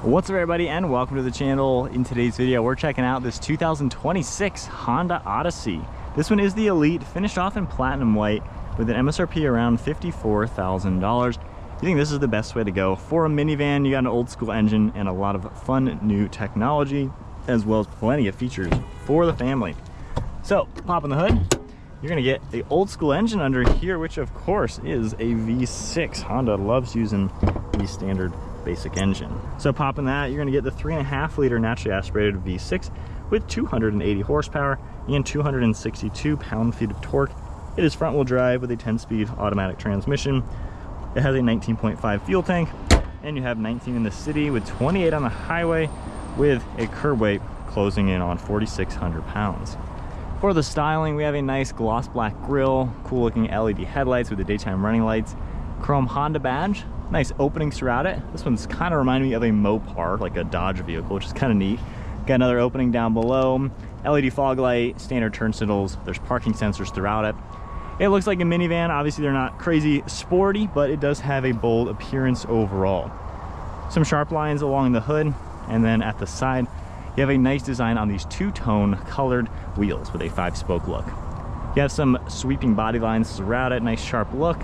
What's up everybody, and welcome to the channel. In today's video we're checking out this 2026 Honda Odyssey. This one is the Elite, finished off in platinum white with an MSRP around $54,000. You think this is the best way to go for a minivan? You got an old school engine and a lot of fun new technology, as well as plenty of features for the family. So pop in the hood, you're gonna get the old school engine under here, which of course is a V6. Honda loves using the standard basic engine. So popping that, you're gonna get the 3.5 liter naturally aspirated V6 with 280 horsepower and 262 pound-feet of torque. It is front wheel drive with a 10-speed automatic transmission. It has a 19.5 fuel tank, and you have 19 in the city with 28 on the highway, with a curb weight closing in on 4,600 pounds. For the styling, we have a nice gloss black grille, cool looking LED headlights with the daytime running lights, chrome Honda badge, nice openings throughout it. This one's kind of reminding me of a Mopar, like a Dodge vehicle, which is kind of neat. Got another opening down below, LED fog light, standard turn signals, there's parking sensors throughout it. It looks like a minivan. Obviously they're not crazy sporty, but it does have a bold appearance overall. Some sharp lines along the hood, and then at the side you have a nice design on these two-tone colored wheels with a 5-spoke look. You have some sweeping body lines throughout it, nice sharp look.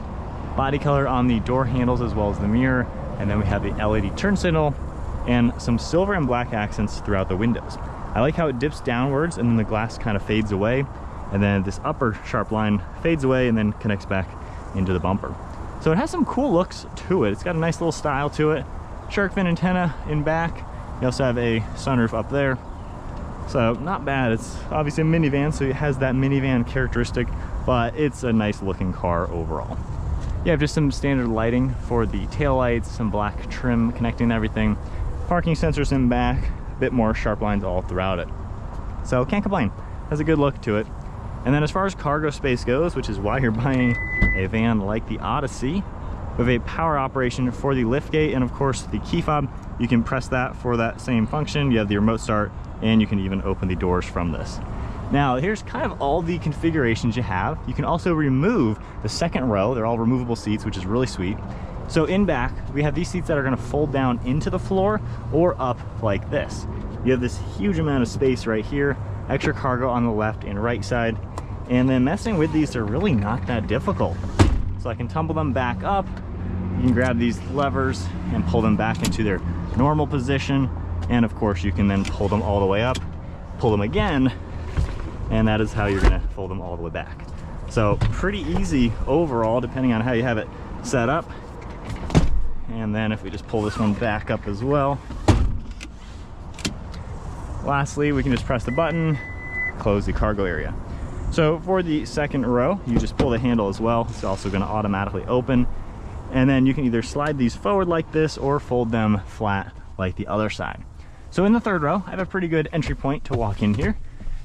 Body color on the door handles as well as the mirror, and then we have the LED turn signal and some silver and black accents throughout the windows. I like how it dips downwards and then the glass kind of fades away, and then this upper sharp line fades away and then connects back into the bumper. So it has some cool looks to it. It's got a nice little style to it. Shark fin antenna in back. You also have a sunroof up there. So not bad. It's obviously a minivan, so it has that minivan characteristic, but it's a nice looking car overall. You have just some standard lighting for the tail lights, some black trim connecting everything, parking sensors in back, a bit more sharp lines all throughout it. So can't complain, has a good look to it. And then as far as cargo space goes, which is why you're buying a van like the Odyssey, with a power operation for the liftgate and of course the key fob, you can press that for that same function. You have the remote start, and you can even open the doors from this. Now here's kind of all the configurations you have. You can also remove the second row. They're all removable seats, which is really sweet. So in back, we have these seats that are gonna fold down into the floor or up like this. You have this huge amount of space right here, extra cargo on the left and right side. And then messing with these are really not that difficult. So I can tumble them back up. You can grab these levers and pull them back into their normal position. And of course you can then pull them all the way up, pull them again, and that is how you're gonna fold them all the way back. So pretty easy overall, depending on how you have it set up. And then if we just pull this one back up as well. Lastly, we can just press the button, close the cargo area. So for the second row, you just pull the handle as well. It's also gonna automatically open. And then you can either slide these forward like this or fold them flat like the other side. So in the third row, I have a pretty good entry point to walk in here.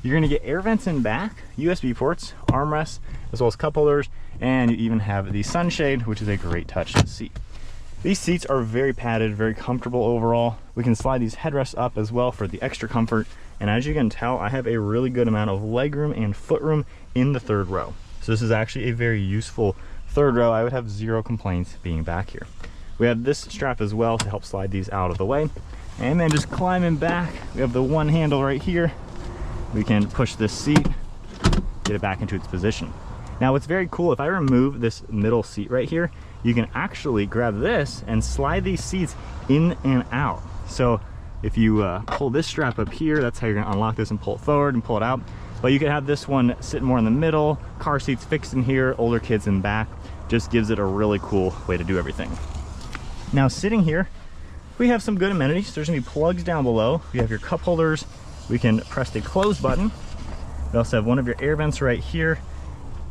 You're gonna get air vents in back, USB ports, armrests, as well as cup holders, and you even have the sunshade, which is a great touch to the seat. These seats are very padded, very comfortable overall. We can slide these headrests up as well for the extra comfort. And as you can tell, I have a really good amount of legroom and footroom in the third row. So this is actually a very useful third row. I would have zero complaints being back here. We have this strap as well to help slide these out of the way. And then just climbing back, we have the one handle right here. We can push this seat, get it back into its position. Now what's very cool, if I remove this middle seat right here, you can actually grab this and slide these seats in and out. So if you pull this strap up here, that's how you're gonna unlock this and pull it forward and pull it out. But you could have this one sit more in the middle, car seats fixed in here, older kids in back. Just gives it a really cool way to do everything. Now sitting here, we have some good amenities. There's gonna be plugs down below. You have your cup holders. We can press the close button. We also have one of your air vents right here.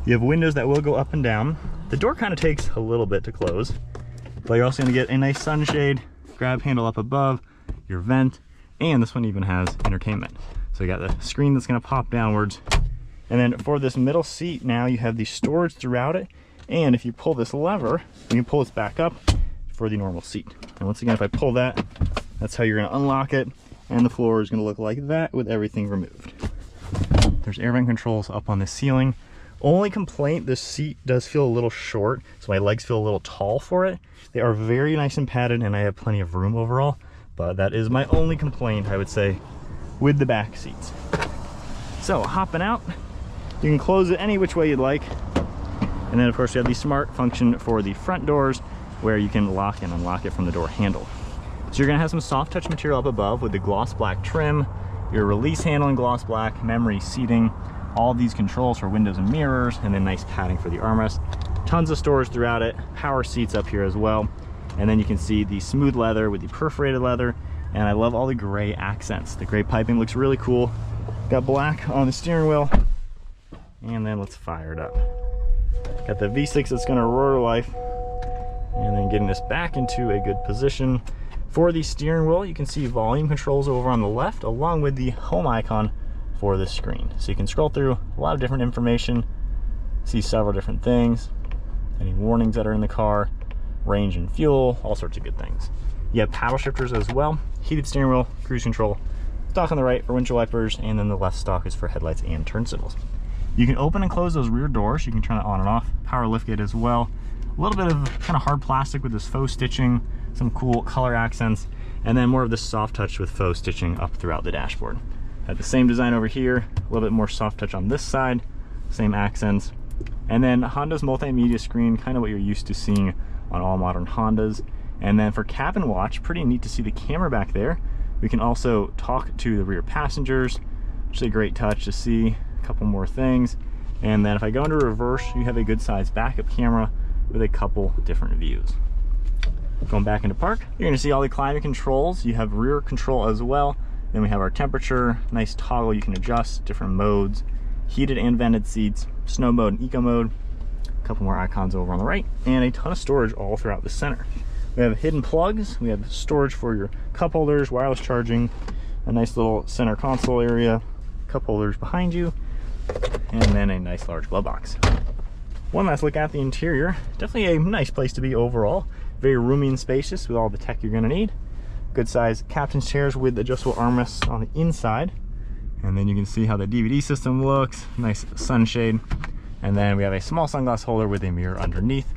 You have windows that will go up and down. The door kind of takes a little bit to close, but you're also gonna get a nice sunshade, grab handle up above, your vent, and this one even has entertainment. So you got the screen that's gonna pop downwards. And then for this middle seat now, you have the storage throughout it. And if you pull this lever, you can pull this back up for the normal seat. And once again, if I pull that, that's how you're gonna unlock it. And the floor is gonna look like that with everything removed. There's air vent controls up on the ceiling. Only complaint, this seat does feel a little short, so my legs feel a little tall for it. They are very nice and padded, and I have plenty of room overall. but that is my only complaint, I would say, with the back seats. So hopping out, you can close it any which way you'd like. And then of course we have the smart function for the front doors where you can lock and unlock it from the door handle. So you're gonna have some soft touch material up above with the gloss black trim, your release handle in gloss black, memory seating, all of these controls for windows and mirrors, and then nice padding for the armrest. Tons of storage throughout it, power seats up here as well. And then you can see the smooth leather with the perforated leather, and I love all the gray accents. The gray piping looks really cool. Got black on the steering wheel, and then let's fire it up. Got the V6 that's gonna roar to life, and then getting this back into a good position. For the steering wheel, you can see volume controls over on the left, along with the home icon for the screen. So you can scroll through a lot of different information, see several different things, any warnings that are in the car, range and fuel, all sorts of good things. You have paddle shifters as well, heated steering wheel, cruise control, stock on the right for windshield wipers, and then the left stock is for headlights and turn signals. You can open and close those rear doors. You can turn it on and off. Power liftgate as well. A little bit of kind of hard plastic with this faux stitching, some cool color accents, and then more of this soft touch with faux stitching up throughout the dashboard. Had the same design over here, a little bit more soft touch on this side, same accents. And then Honda's multimedia screen, kind of what you're used to seeing on all modern Hondas. And then for cabin watch, pretty neat to see the camera back there. We can also talk to the rear passengers, which is a great touch to see a couple more things. And then if I go into reverse, you have a good sized backup camera with a couple different views. Going back into park, you're gonna see all the climate controls. You have rear control as well. Then we have our temperature, nice toggle you can adjust, different modes, heated and vented seats, snow mode and eco mode, a couple more icons over on the right, and a ton of storage all throughout the center. We have hidden plugs, we have storage for your cup holders, wireless charging, a nice little center console area, cup holders behind you, and then a nice large glove box. One last look at the interior. Definitely a nice place to be overall. Very roomy and spacious with all the tech you're gonna need. Good size captain's chairs with adjustable armrests on the inside. And then you can see how the DVD system looks. Nice sunshade. And then we have a small sunglass holder with a mirror underneath.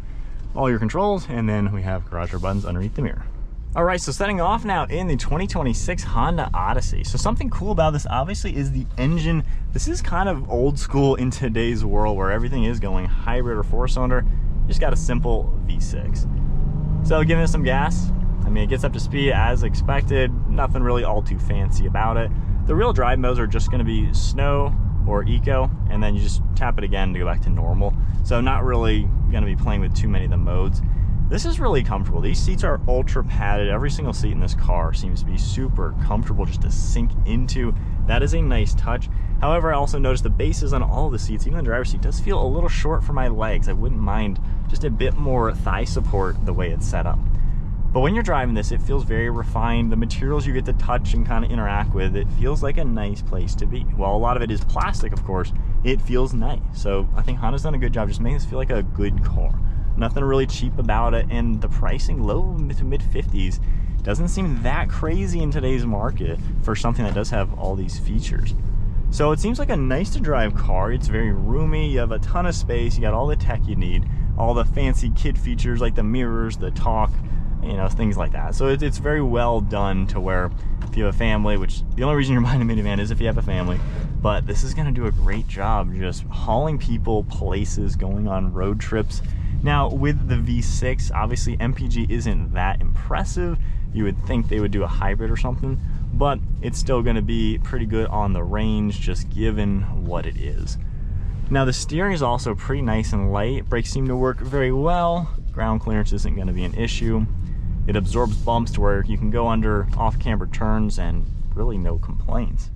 All your controls, and then we have garage door buttons underneath the mirror. All right, so setting off now in the 2026 Honda Odyssey. So something cool about this obviously is the engine. This is kind of old school in today's world where everything is going hybrid or 4-cylinder. You just got a simple V6. So giving it some gas, I mean, it gets up to speed as expected. Nothing really all too fancy about it. The real drive modes are just gonna be snow or eco, and then you just tap it again to go back to normal. So not really gonna be playing with too many of the modes. This is really comfortable. These seats are ultra padded. Every single seat in this car seems to be super comfortable just to sink into. That is a nice touch. However, I also noticed the bases on all the seats, even the driver's seat, does feel a little short for my legs. I wouldn't mind just a bit more thigh support the way it's set up. But when you're driving this, it feels very refined. The materials you get to touch and kind of interact with, it feels like a nice place to be. While a lot of it is plastic, of course, it feels nice. So I think Honda's done a good job just making this feel like a good car. Nothing really cheap about it, and the pricing, low to mid 50s, doesn't seem that crazy in today's market for something that does have all these features. So it seems like a nice to drive car. It's very roomy, you have a ton of space, you got all the tech you need, all the fancy kid features like the mirrors, the talk, you know, things like that. So it's very well done to where if you have a family, which the only reason you're buying a minivan is if you have a family, but this is gonna do a great job just hauling people places, going on road trips. Now with the V6, obviously MPG isn't that impressive. You would think they would do a hybrid or something, but it's still gonna be pretty good on the range just given what it is. Now the steering is also pretty nice and light. Brakes seem to work very well. Ground clearance isn't gonna be an issue. It absorbs bumps to where you can go under off-camber turns and really no complaints.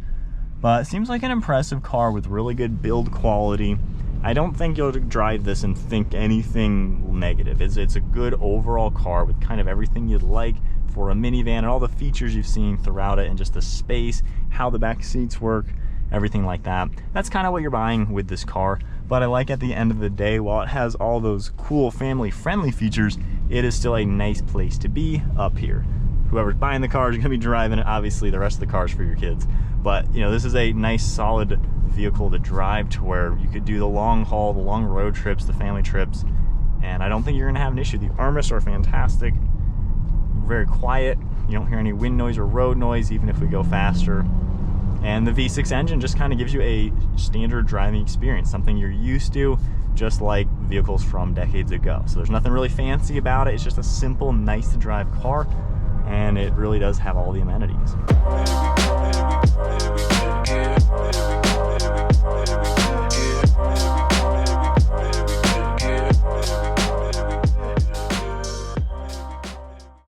But it seems like an impressive car with really good build quality. I don't think you'll drive this and think anything negative. It's a good overall car with kind of everything you'd like for a minivan and all the features you've seen throughout it and just the space, how the back seats work, everything like that. That's kind of what you're buying with this car. But I like at the end of the day, while it has all those cool family-friendly features, it is still a nice place to be up here. Whoever's buying the car is gonna be driving it. Obviously, the rest of the car's for your kids. But you know, this is a nice, solid vehicle to drive to where you could do the long haul, the long road trips, the family trips, and I don't think you're gonna have an issue. The armrests are fantastic. very quiet. You don't hear any wind noise or road noise, even if we go faster. And the V6 engine just kind of gives you a standard driving experience, something you're used to, just like vehicles from decades ago. So there's nothing really fancy about it. It's just a simple, nice to drive car, and it really does have all the amenities.